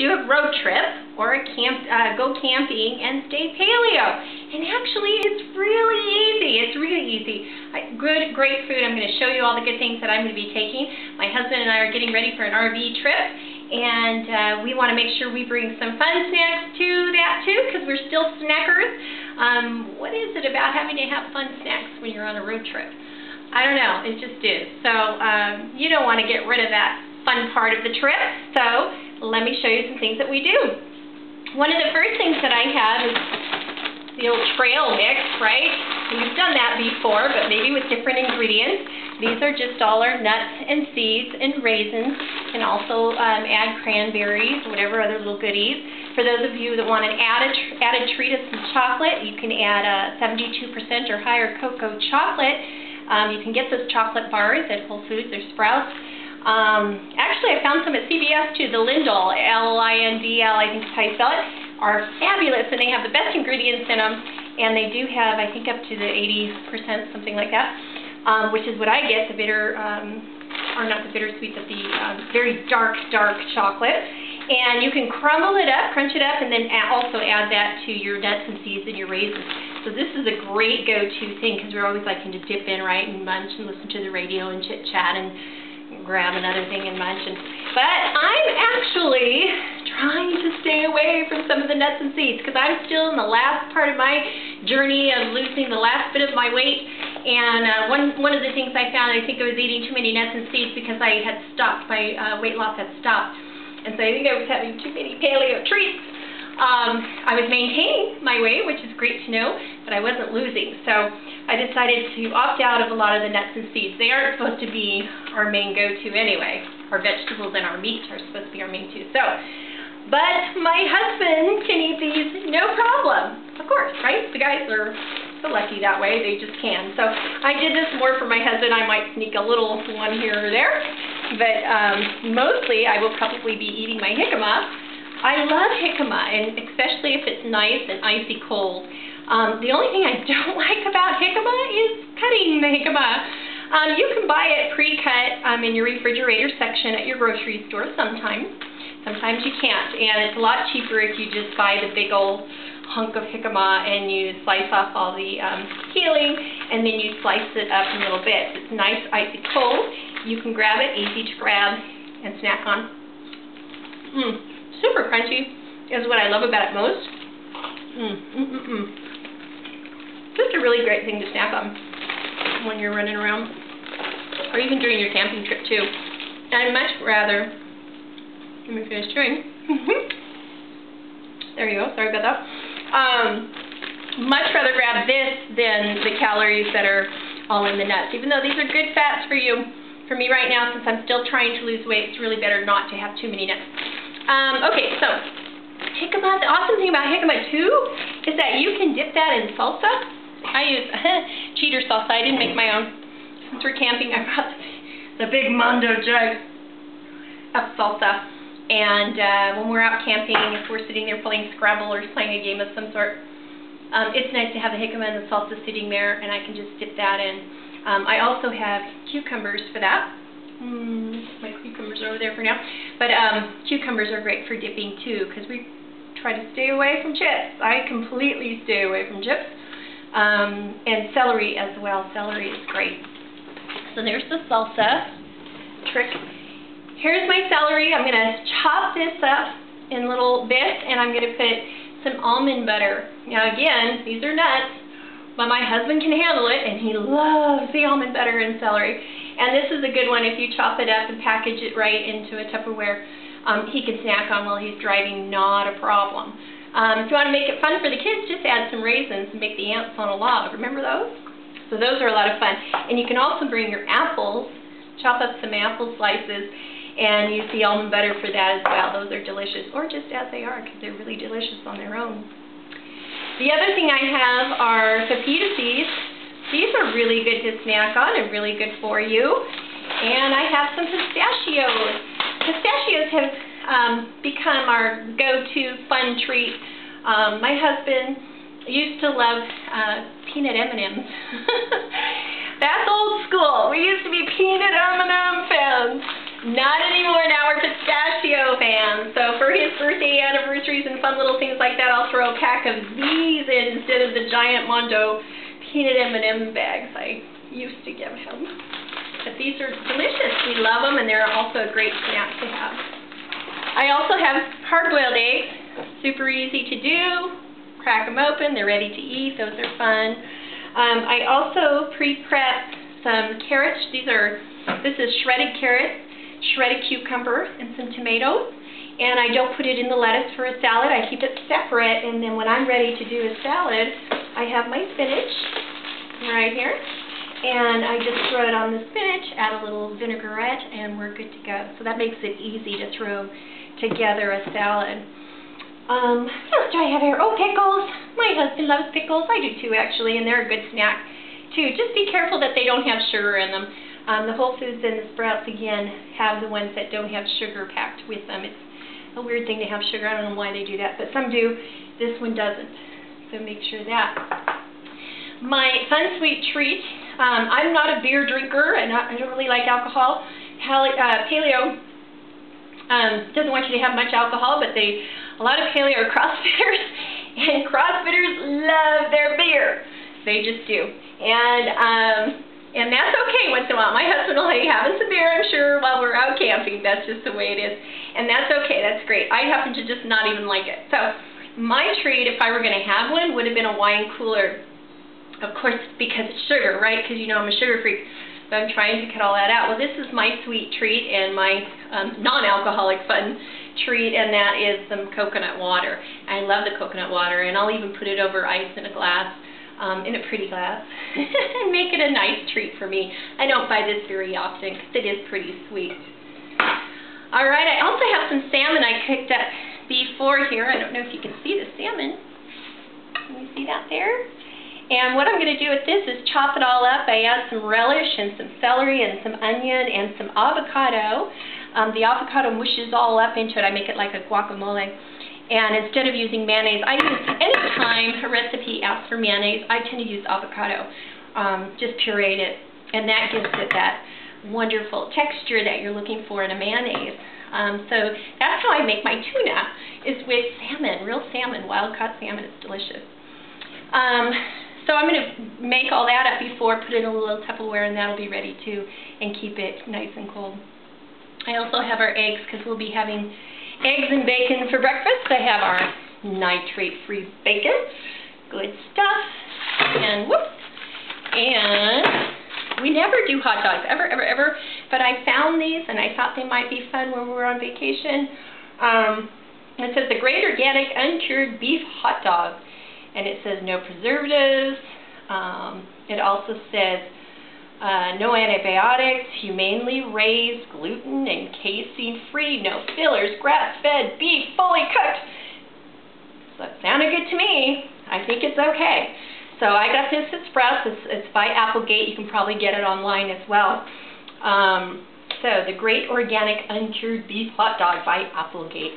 do a road trip or a go camping and stay paleo. And actually, it's really easy. It's really easy. Great food. I'm going to show you all the good things that I'm going to be taking. My husband and I are getting ready for an RV trip, and we want to make sure we bring some fun snacks to that too, because we're still snackers. What is it about having to have fun snacks when you're on a road trip? I don't know. It just is. So you don't want to get rid of that fun part of the trip. So let me show you some things that we do. One of the first things that I have is the old trail mix, right? We've done that before, but maybe with different ingredients. These are just all our nuts and seeds and raisins. You can also add cranberries, whatever other little goodies. For those of you that want an added treat of some chocolate, you can add 72% or higher cocoa chocolate. You can get those chocolate bars at Whole Foods or Sprouts. Actually, I found some at CVS too. The Lindl, L-I-N-D-L, I think is how you spell it, are fabulous, and they have the best ingredients in them, and they do have, I think, up to the 80%, something like that, which is what I get, the bitter, or not the bittersweet, but the very dark chocolate. And you can crumble it up, crunch it up, and then also add that to your nuts and seeds and your raisins. So this is a great go-to thing, because we're always liking to dip in, right, and munch and listen to the radio and chit-chat and grab another thing and munch. But I'm actually trying to stay away from some of the nuts and seeds, because I'm still in the last part of my journey of losing the last bit of my weight. And one of the things I found, I think I was eating too many nuts and seeds because I had stopped, my weight loss had stopped. And so I think I was having too many paleo treats. I was maintaining my weight, which is great to know, but I wasn't losing. So I decided to opt out of a lot of the nuts and seeds. They aren't supposed to be our main go-to anyway. Our vegetables and our meat are supposed to be our main two. But my husband can eat these no problem. Of course, right? The guys are so lucky that way. They just can. So I did this more for my husband. I might sneak a little one here or there. But mostly I will probably be eating my jicama. I love jicama, and especially if it's nice and icy cold. The only thing I don't like about jicama is cutting the jicama. You can buy it pre-cut in your refrigerator section at your grocery store sometimes. Sometimes you can't, and it's a lot cheaper if you just buy the big old hunk of jicama and you slice off all the peeling, and then you slice it up in little bits. It's nice, icy cold. You can grab it, easy to grab and snack on. Super crunchy is what I love about it most. Just a really great thing to snack on when you're running around, or even during your camping trip too. I'd much rather, let me finish chewing. There you go, sorry about that. Much rather grab this than the calories that are all in the nuts, even though these are good fats for you. For me right now, since I'm still trying to lose weight, it's really better not to have too many nuts. Okay, so jicama, the awesome thing about jicama too is that you can dip that in salsa. I use cheater salsa. I didn't make my own. Since we're camping, I brought the big Mondo jug of salsa. And when we're out camping, if we're sitting there playing Scrabble or playing a game of some sort, it's nice to have the jicama and the salsa sitting there, and I can just dip that in. I also have cucumbers for that. My cucumbers are over there for now. But cucumbers are great for dipping too, because we try to stay away from chips. I completely stay away from chips. And celery as well. Celery is great. So there's the salsa trick. Here's my celery. I'm going to chop this up in little bits, and I'm going to put some almond butter. Now again, these are nuts, but my husband can handle it, and he loves the almond butter and celery. And this is a good one if you chop it up and package it right into a Tupperware. He can snack on while he's driving, not a problem. If you want to make it fun for the kids, just add some raisins and make the ants on a log. Remember those? So those are a lot of fun. And you can also bring your apples, chop up some apple slices, and use the almond butter for that as well. Those are delicious, or just as they are, because they're really delicious on their own. The other thing I have are pepita seeds. These are really good to snack on and really good for you. And I have some pistachios. Pistachios have become our go-to fun treat. My husband used to love peanut M&Ms. That's old school. We used to be peanut M&M fans. Not anymore. Now we're pistachio fans. So for his birthday, mysteries and fun little things like that, I'll throw a pack of these in instead of the giant Mondo peanut M&M bags I used to give him. But these are delicious. We love them, and they're also a great snack to have. I also have hard-boiled eggs. Super easy to do. Crack them open. They're ready to eat. Those are fun. I also pre-prep some carrots. This is shredded carrot, shredded cucumber, and some tomatoes. And I don't put it in the lettuce for a salad. I keep it separate, and then when I'm ready to do a salad, I have my spinach right here. And I just throw it on the spinach, add a little vinaigrette, and we're good to go. So that makes it easy to throw together a salad. What else do I have here? Oh, pickles. My husband loves pickles. I do too, actually, and they're a good snack too. Just be careful that they don't have sugar in them. The Whole Foods and the Sprouts, again, have the ones that don't have sugar packed with them. It's a weird thing to have sugar. I don't know why they do that, but some do. This one doesn't. So make sure that. My fun sweet treat. I'm not a beer drinker, and I don't really like alcohol. Paleo doesn't want you to have much alcohol, but a lot of paleo are CrossFitters, and CrossFitters love their beer. They just do. And that's okay once in a while. My husband will be having some beer, I'm sure, while we're out camping. That's just the way it is. And that's okay. That's great. I happen to just not even like it. So my treat, if I were going to have one, would have been a wine cooler. Of course, because it's sugar, right? Because you know I'm a sugar freak. So I'm trying to cut all that out. Well, this is my sweet treat and my non-alcoholic fun treat, and that is some coconut water. I love the coconut water, and I'll even put it over ice in a glass, in a pretty glass, and make it a nice treat for me. I don't buy this very often because it is pretty sweet. All right, I also have some salmon I cooked up before here. I don't know if you can see the salmon. Can you see that there? And what I'm going to do with this is chop it all up. I add some relish and some celery and some onion and some avocado. The avocado mushes all up into it. I make it like a guacamole. And instead of using mayonnaise, anytime a recipe asks for mayonnaise, I tend to use avocado. Just pureed it. And that gives it that wonderful texture that you're looking for in a mayonnaise. So that's how I make my tuna, is with salmon, real salmon, wild-caught salmon. It's delicious. So I'm going to make all that up before, put it in a little Tupperware, and that'll be ready too, and keep it nice and cold. I also have our eggs, because we'll be having eggs and bacon for breakfast. I have our nitrate-free bacon. Good stuff. And whoops. And we never do hot dogs, ever, ever, ever. But I found these, and I thought they might be fun when we were on vacation. It says the Great Organic Uncured Beef Hot Dog. And it says no preservatives. It also says no antibiotics, humanely raised, gluten and casein free, no fillers, grass-fed beef, fully cooked. So it sounded good to me. I think it's okay. So I got this at Sprouts. It's by Applegate. You can probably get it online as well. So the Great Organic Uncured Beef Hot Dog by Applegate.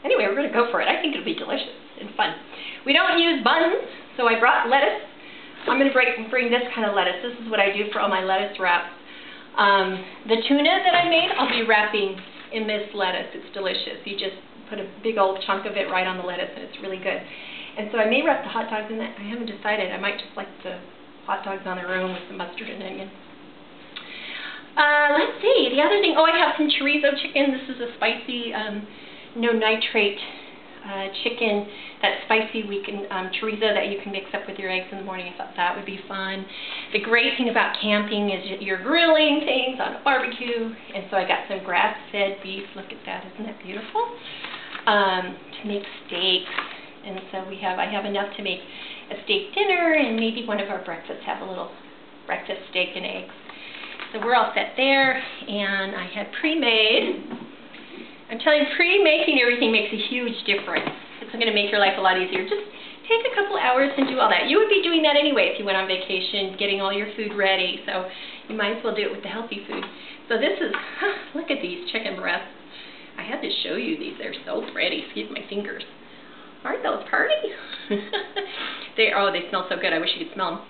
Anyway, we're going to go for it. I think it'll be delicious and fun. We don't use buns, so I brought lettuce. I'm going to bring this kind of lettuce. This is what I do for all my lettuce wraps. The tuna that I made, I'll be wrapping in this lettuce. It's delicious. You just put a big old chunk of it right on the lettuce, and it's really good. And so I may wrap the hot dogs in that. I haven't decided. I might just like the hot dogs on their own with some mustard and onion. Let's see. The other thing, I have some chorizo chicken. This is a spicy, no nitrate chicken, that spicy chorizo that you can mix up with your eggs in the morning. I thought that would be fun. The great thing about camping is you're grilling things on a barbecue, and so I got some grass-fed beef. Look at that, isn't that beautiful? To make steaks, and so I have enough to make a steak dinner, and maybe one of our breakfasts have a little breakfast steak and eggs. So we're all set there, and I had pre-made. I'm telling you, pre-making everything makes a huge difference. It's going to make your life a lot easier. Just take a couple hours and do all that. You would be doing that anyway if you went on vacation, getting all your food ready. So you might as well do it with the healthy food. So this is, look at these chicken breasts. I had to show you these. They're so pretty. Excuse my fingers. Aren't those pretty? They smell so good. I wish you could smell them.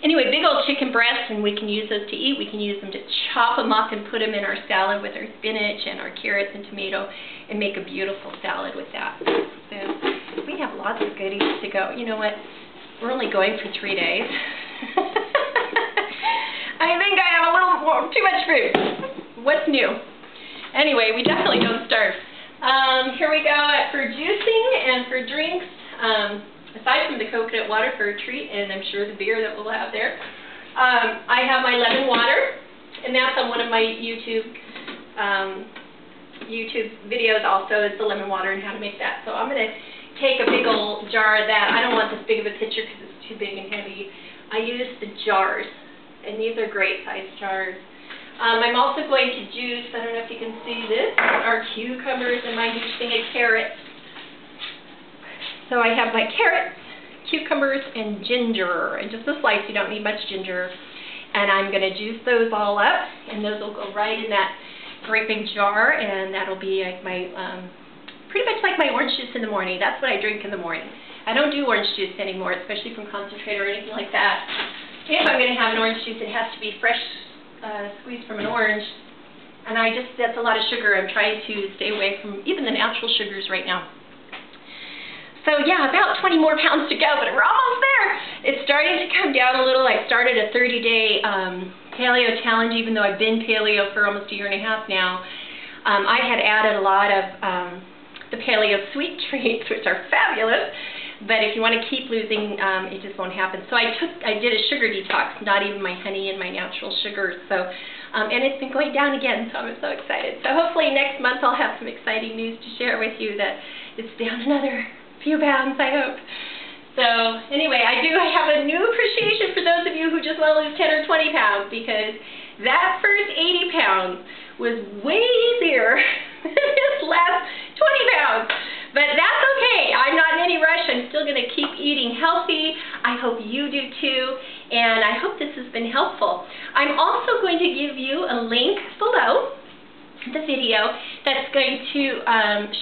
Anyway, big old chicken breasts, and we can use those to eat. We can use them to chop them up and put them in our salad with our spinach and our carrots and tomato and make a beautiful salad with that. So we have lots of goodies to go. You know what? We're only going for 3 days. I think I have a little more, too much food. What's new? Anyway, we definitely don't starve. Here we go for juicing and for drinks. Aside from the coconut water for a treat, and I'm sure the beer that we'll have there, I have my lemon water, and that's on one of my YouTube videos also, is the lemon water and how to make that. So I'm going to take a big old jar of that. I don't want this big of a pitcher because it's too big and heavy. I use the jars, and these are great size jars. I'm also going to juice, I don't know if you can see this, our cucumbers and my huge thing of carrots. So I have my carrots, cucumbers, and ginger, and just a slice. You don't need much ginger. And I'm going to juice those all up, and those will go right in that great big jar, and that'll be like my, pretty much like my orange juice in the morning. That's what I drink in the morning. I don't do orange juice anymore, especially from concentrate or anything like that. If I'm going to have an orange juice, it has to be fresh squeezed from an orange. And that's a lot of sugar. I'm trying to stay away from even the natural sugars right now. So yeah, about 20 more pounds to go, but we're almost there. It's starting to come down a little. I started a 30-day paleo challenge, even though I've been paleo for almost 1.5 years now. I had added a lot of the paleo sweet treats, which are fabulous, but if you want to keep losing, it just won't happen. So I did a sugar detox, not even my honey and my natural sugars. So, and it's been going down again, so I'm so excited. So hopefully next month I'll have some exciting news to share with you that it's down another few pounds, I hope. So anyway, I have a new appreciation for those of you who just want to lose 10 or 20 pounds, because that first 80 pounds was way easier than this last 20 pounds. But that's okay. I'm not in any rush. I'm still going to keep eating healthy. I hope you do too, and I hope this has been helpful. I'm also going to give you a link below the video that's going to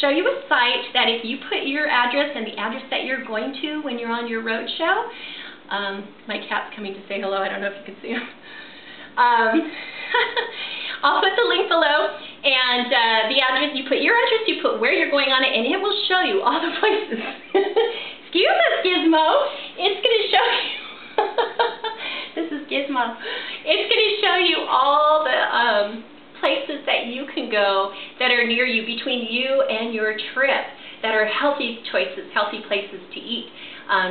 show you a site that if you put your address and the address that you're going to when you're on your road show, my cat's coming to say hello, I don't know if you can see him. I'll put the link below, and the address, you put your address, you put where you're going on it, and it will show you all the places. Excuse us, Gizmo. It's going to show you. This is Gizmo. It's going to show you all the places that you can go that are near you, between you and your trip, that are healthy choices, healthy places to eat,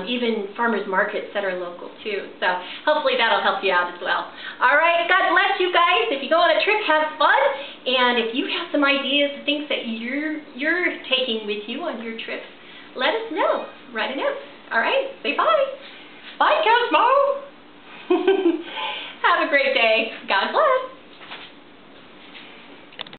even farmers markets that are local too. So hopefully that'll help you out as well. All right, God bless you guys. If you go on a trip, have fun, and if you have some ideas, things that you're taking with you on your trips, let us know. Write a note. All right, say bye. Bye, Cosmo. Have a great day. God bless.